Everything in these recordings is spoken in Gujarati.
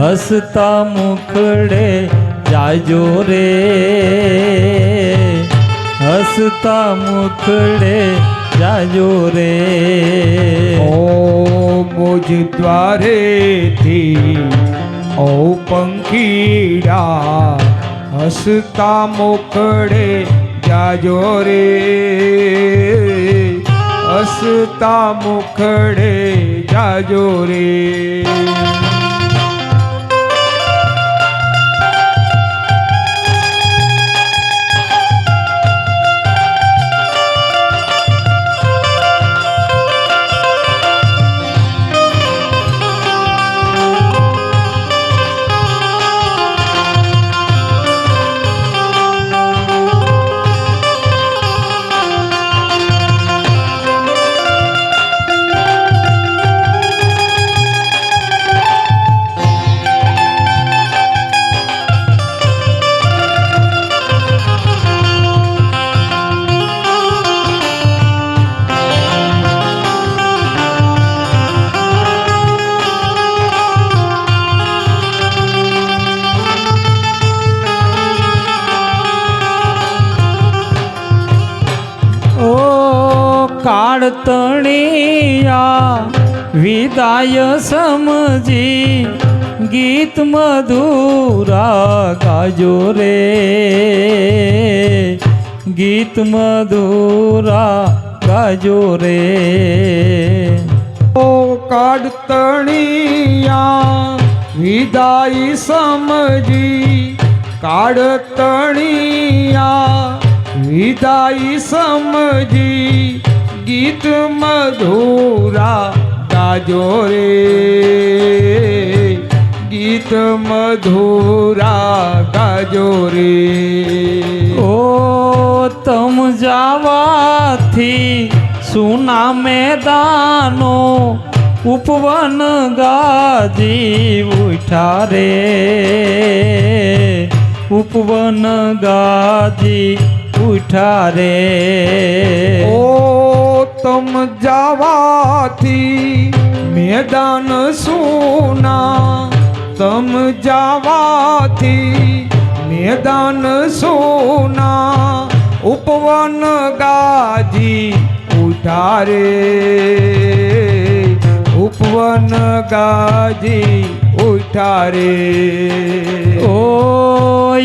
હસતા મુખડે જાજો રે, હસતા મુખડે જાજો રે। ઓ મુજ દ્વારેથી ઓ પંખીડા હસતા મુખડે જાજો રે, હસતા મુખડે જાજો રે। કાળતણિયા વિદાય સમજી ગીત મધુરા ગાજો રે, ગીત મધુરા ગાજો રે। ઓ કાળતણિયા વિદાય સમજી, કાળતણિયા વિદાય સમજી ગીત મધુરા ગાજો રે, ગીત મધુરા ગાજો રે। ઓ તમ જાવાથી સુના મેદાનો ઉપવન ગાજી ઉઠા રે, ઉપવન ગાજી ઉઠા રે। ઓ તમ જાવાથી મેદાન સુના, તમ જાવાથી મેદાન સુના ઉપવન ગાજી ઉઠા રે, ઉપવન ગાજી ઉઠા રે। ઓ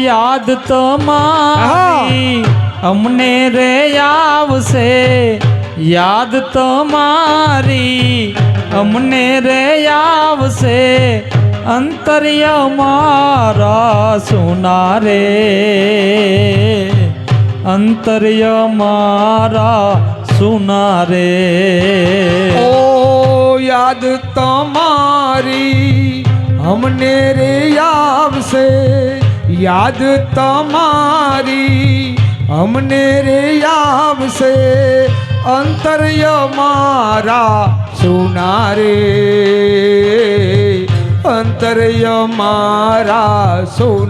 યાદ તમારી અમને રે આવશે, યાદ તમારી અમને રે આવશે, અંતર્ય મારા સુના રે, અંતર્ય મારા સુના રે। ઓ યાદ તમારી અમને રે આવશે, યાદ તમારી અમને રે આવશે, અંતર્ય મારા સુના રે, અંતર્ય મારા સુના।